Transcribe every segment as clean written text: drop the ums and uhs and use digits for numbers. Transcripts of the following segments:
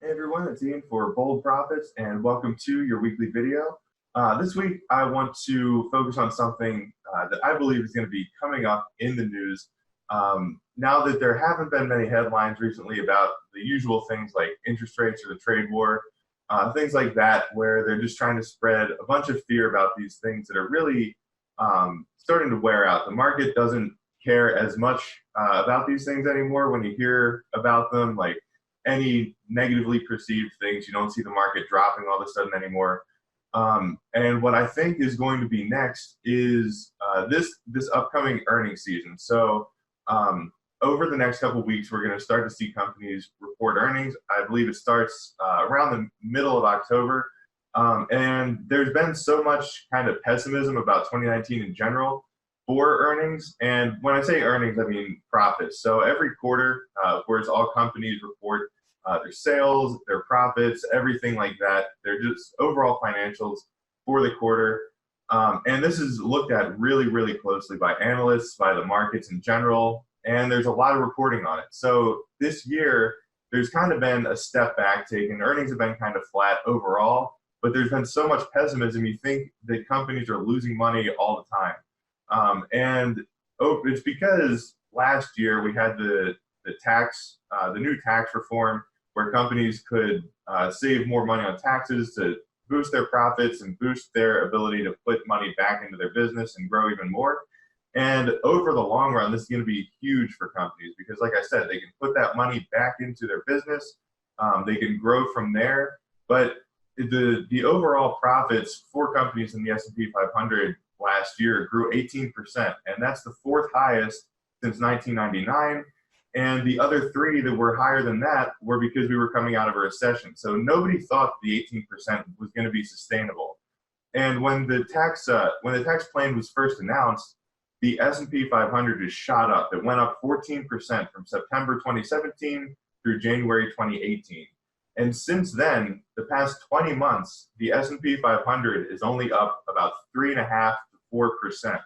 Hey everyone, it's Ian for Bold Profits, and welcome to your weekly video. This week, I want to focus on something that I believe is going to be coming up in the news. Now that there haven't been many headlines recently about the usual things like interest rates or the trade war, things like that, where they're just trying to spread a bunch of fear about these things that are really starting to wear out. The market doesn't care as much about these things anymore when you hear about them, like any negatively perceived things. You don't see the market dropping all of a sudden anymore. And what I think is going to be next is this upcoming earnings season. So over the next couple of weeks, we're going to start to see companies report earnings. I believe it starts around the middle of October. And there's been so much kind of pessimism about 2019 in general for earnings. And when I say earnings, I mean profits. So every quarter, whereas all companies report their sales, their profits, everything like that. They're just overall financials for the quarter. And this is looked at really, really closely by analysts, by the markets in general, and there's a lot of reporting on it. So this year, there's kind of been a step back taken. Earnings have been kind of flat overall, but there's been so much pessimism. You think that companies are losing money all the time. It's because last year we had the new tax reform where companies could save more money on taxes to boost their profits and boost their ability to put money back into their business and grow even more. And over the long run, this is going to be huge for companies because, like I said, they can put that money back into their business. They can grow from there. But the overall profits for companies in the S&P 500 last year grew 18%, and that's the fourth highest since 1999. And the other three that were higher than that were because we were coming out of a recession. So nobody thought the 18% was going to be sustainable. And when the tax plan was first announced, the S&P 500 just shot up. It went up 14% from September 2017 through January 2018. And since then, the past 20 months, the S&P 500 is only up about 3.5 to 4%,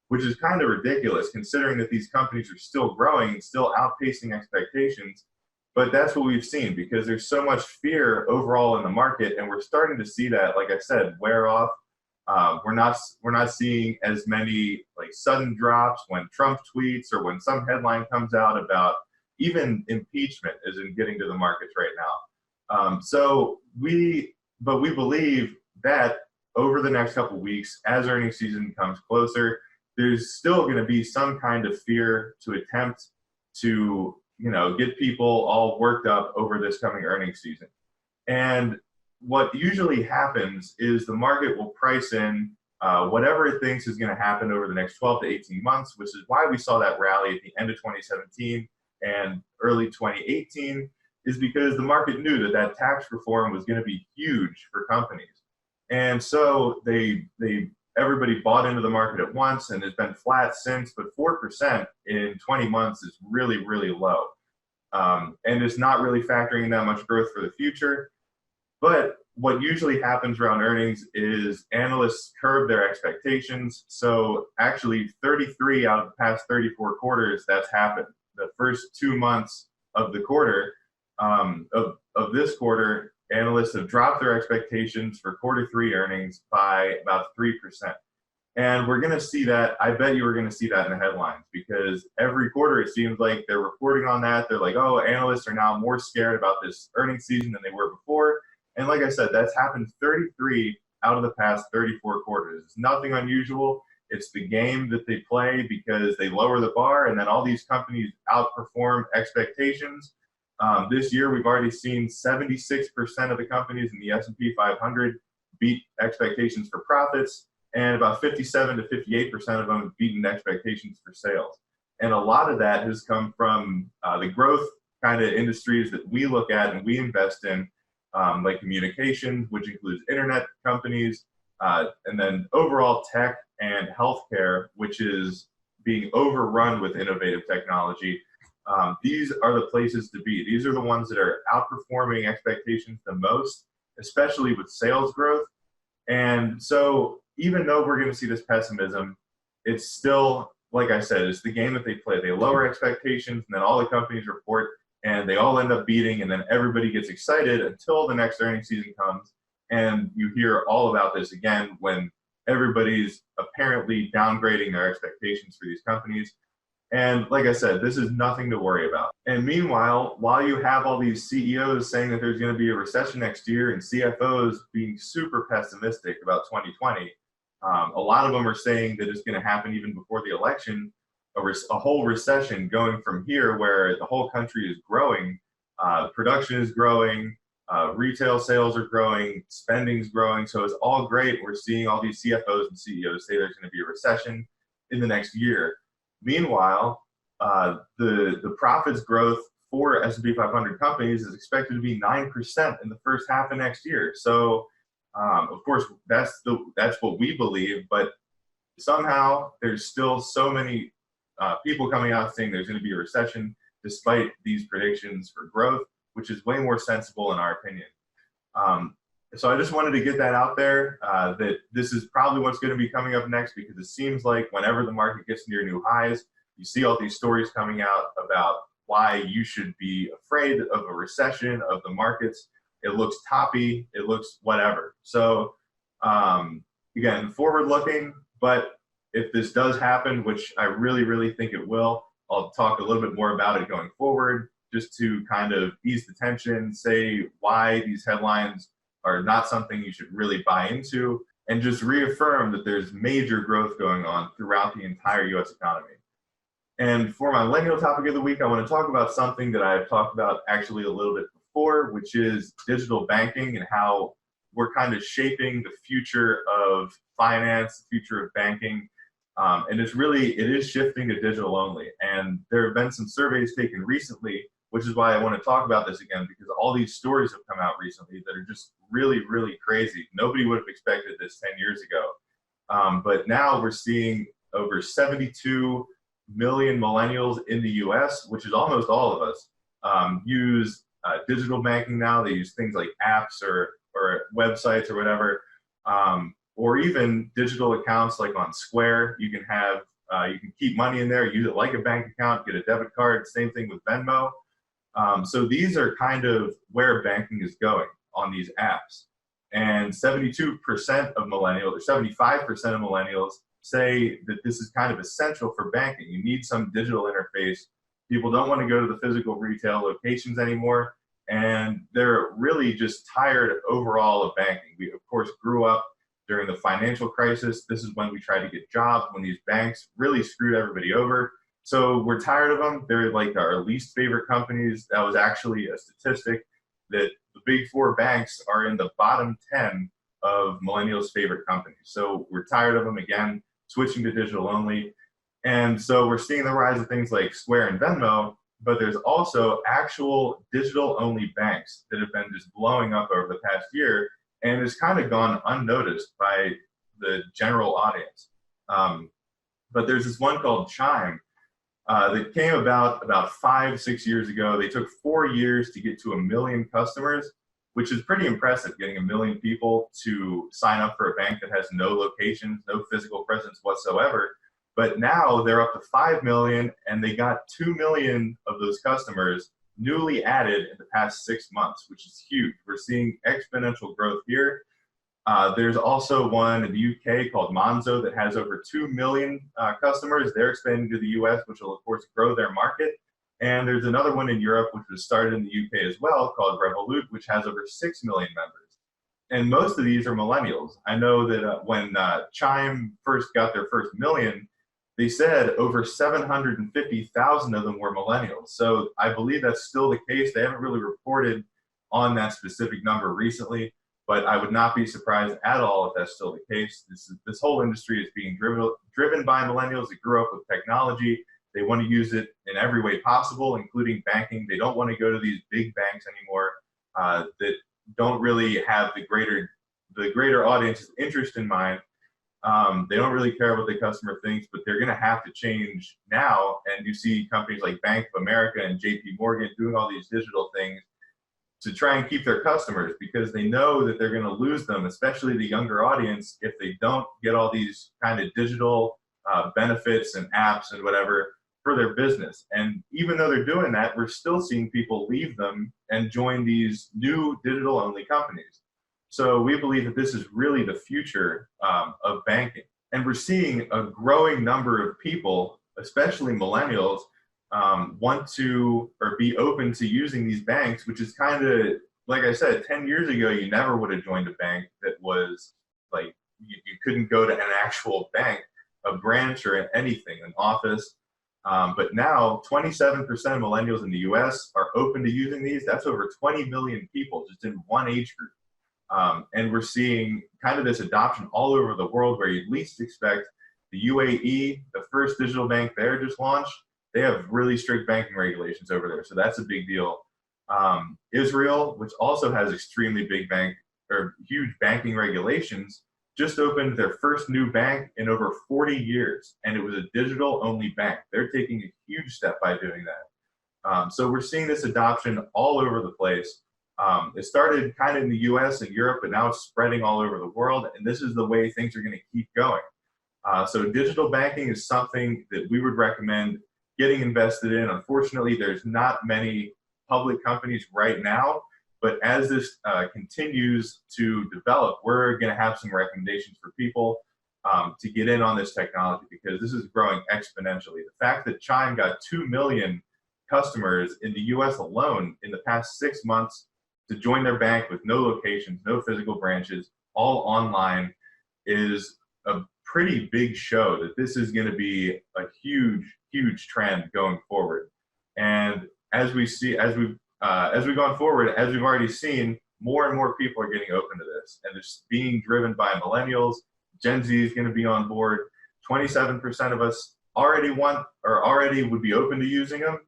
which is kind of ridiculous considering that these companies are still growing and still outpacing expectations. But that's what we've seen because there's so much fear overall in the market, and we're starting to see that, like I said, wear off. We're not seeing as many like sudden drops when Trump tweets or when some headline comes out about even impeachment isn't getting to the markets right now. But we believe that over the next couple of weeks, as earnings season comes closer, there's still going to be some kind of fear to attempt to, get people all worked up over this coming earnings season. And what usually happens is the market will price in whatever it thinks is going to happen over the next 12 to 18 months, which is why we saw that rally at the end of 2017 and early 2018, is because the market knew that that tax reform was going to be huge for companies. And so everybody bought into the market at once, and it's been flat since, but 4% in 20 months is really, really low. And it's not really factoring in that much growth for the future. But what usually happens around earnings is analysts curb their expectations. So actually 33 out of the past 34 quarters, that's happened. The first 2 months of the quarter, of this quarter, analysts have dropped their expectations for Q3 earnings by about 3%. And we're going to see that. I bet you we're going to see that in the headlines because every quarter it seems like they're reporting on that. They're like, oh, analysts are now more scared about this earnings season than they were before. And like I said, that's happened 33 out of the past 34 quarters. It's nothing unusual. It's the game that they play because they lower the bar, and then all these companies outperform expectations. This year, we've already seen 76% of the companies in the S&P 500 beat expectations for profits, and about 57 to 58% of them have beaten expectations for sales. And a lot of that has come from the growth kind of industries that we look at and we invest in, like communications, which includes internet companies, and then overall tech and healthcare, which is being overrun with innovative technology. These are the places to be. These are the ones that are outperforming expectations the most, especially with sales growth. And so even though we're going to see this pessimism, it's still, like I said, it's the game that they play. They lower expectations, and then all the companies report, and and they all end up beating, and then everybody gets excited until the next earnings season comes, and you hear all about this again when everybody's apparently downgrading their expectations for these companies. And like I said, this is nothing to worry about. And meanwhile, while you have all these CEOs saying that there's going to be a recession next year and CFOs being super pessimistic about 2020, a lot of them are saying that it's going to happen even before the election, a whole recession going from here where the whole country is growing, production is growing, retail sales are growing, spending's growing, so it's all great. We're seeing all these CFOs and CEOs say there's going to be a recession in the next year. Meanwhile, the profits growth for S&P 500 companies is expected to be 9% in the first half of next year. So, of course, that's what we believe, but somehow there's still so many people coming out saying there's going to be a recession despite these predictions for growth, which is way more sensible in our opinion. So I just wanted to get that out there, that this is probably what's going to be coming up next, because it seems like whenever the market gets near new highs, you see all these stories coming out about why you should be afraid of a recession, of the markets. It looks toppy, it looks whatever. So again, forward looking, but if this does happen, which I really, really think it will, I'll talk a little bit more about it going forward, just to kind of ease the tension, say why these headlines are not something you should really buy into, and just reaffirm that there's major growth going on throughout the entire US economy. And for my millennial topic of the week, I want to talk about something that I've talked about actually a little bit before, which is digital banking and how we're kind of shaping the future of finance, the future of banking. And it is shifting to digital only. And there have been some surveys taken recently, which is why I want to talk about this again, because all these stories have come out recently that are just really, really crazy. Nobody would have expected this 10 years ago. But now we're seeing over 72 million millennials in the US, which is almost all of us, use digital banking now. They use things like apps or websites or whatever, or even digital accounts like on Square. You can have, you can keep money in there, use it like a bank account, get a debit card, same thing with Venmo. So these are kind of where banking is going on these apps. And 72% of millennials, or 75% of millennials, say that this is kind of essential for banking. You need some digital interface. People don't want to go to the physical retail locations anymore, and they're really just tired overall of banking. We, of course, grew up during the financial crisis. This is when we tried to get jobs, when these banks really screwed everybody over. So we're tired of them. They're like our least favorite companies. That was actually a statistic that the big four banks are in the bottom 10 of millennials' favorite companies. So we're tired of them again, switching to digital only. And so we're seeing the rise of things like Square and Venmo, but there's also actual digital only banks that have been just blowing up over the past year, and it's kind of gone unnoticed by the general audience. But there's this one called Chime that came about 5-6 years ago. They took 4 years to get to 1 million customers, which is pretty impressive, getting 1 million people to sign up for a bank that has no locations, no physical presence whatsoever. But now they're up to 5 million, and they got 2 million of those customers newly added in the past 6 months, which is huge. We're seeing exponential growth here. There's also one in the UK called Monzo that has over 2 million customers. They're expanding to the US, which will, of course, grow their market. And there's another one in Europe, which was started in the UK as well, called Revolut, which has over 6 million members. And most of these are millennials. I know that when Chime first got their first million, they said over 750,000 of them were millennials. So I believe that's still the case. They haven't really reported on that specific number recently, but I would not be surprised at all if that's still the case. This whole industry is being driven by millennials that grew up with technology. They want to use it in every way possible, including banking. They don't want to go to these big banks anymore that don't really have the greater audience's interest in mind. They don't really care what the customer thinks, but they're going to have to change now. And you see companies like Bank of America and JP Morgan doing all these digital things to try and keep their customers, because they know that they're going to lose them, especially the younger audience, if they don't get all these kind of digital benefits and apps and whatever for their business. And even though they're doing that, we're still seeing people leave them and join these new digital-only companies. So we believe that this is really the future of banking. And we're seeing a growing number of people, especially millennials, want to or be open to using these banks, which is kind of, like I said, 10 years ago, you never would have joined a bank that was like, you couldn't go to an actual bank, a branch or anything, an office. But now 27% of millennials in the US are open to using these. That's over 20 million people just in one age group. And we're seeing kind of this adoption all over the world where you'd least expect. The UAE, the first digital bank there just launched. They have really strict banking regulations over there. So that's a big deal. Israel, which also has extremely big huge banking regulations, just opened their first new bank in over 40 years. And it was a digital only bank. They're taking a huge step by doing that. So we're seeing this adoption all over the place. It started kind of in the US and Europe, but now it's spreading all over the world. And this is the way things are going to keep going. So digital banking is something that we would recommend getting invested in. Unfortunately, there's not many public companies right now, but as this continues to develop, we're going to have some recommendations for people to get in on this technology because this is growing exponentially. The fact that Chime got 2 million customers in the US alone in the past 6 months to join their bank with no locations, no physical branches, all online, is a pretty big show that this is going to be a huge trend going forward. And as we've gone forward, as we've already seen, more and more people are getting open to this, and it's being driven by millennials. Gen Z is going to be on board. 27% of us already would be open to using them,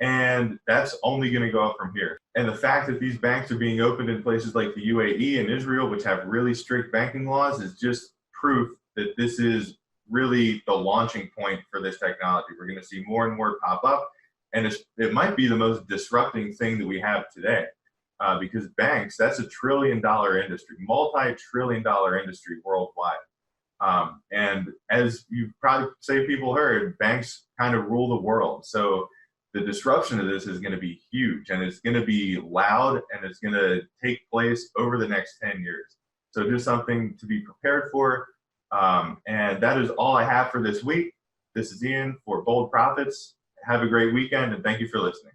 and that's only going to go up from here. And the fact that these banks are being opened in places like the UAE and Israel, which have really strict banking laws, is just proof that this is really the launching point for this technology. We're going to see more and more pop up, and it might be the most disrupting thing that we have today, because banks, that's a $1 trillion industry, multi-trillion-dollar industry worldwide. And as you probably say, people heard, banks kind of rule the world. So the disruption of this is going to be huge, and it's going to be loud, and it's going to take place over the next 10 years. So just something to be prepared for. And that is all I have for this week. This is Ian for Bold Profits. Have a great weekend, and thank you for listening.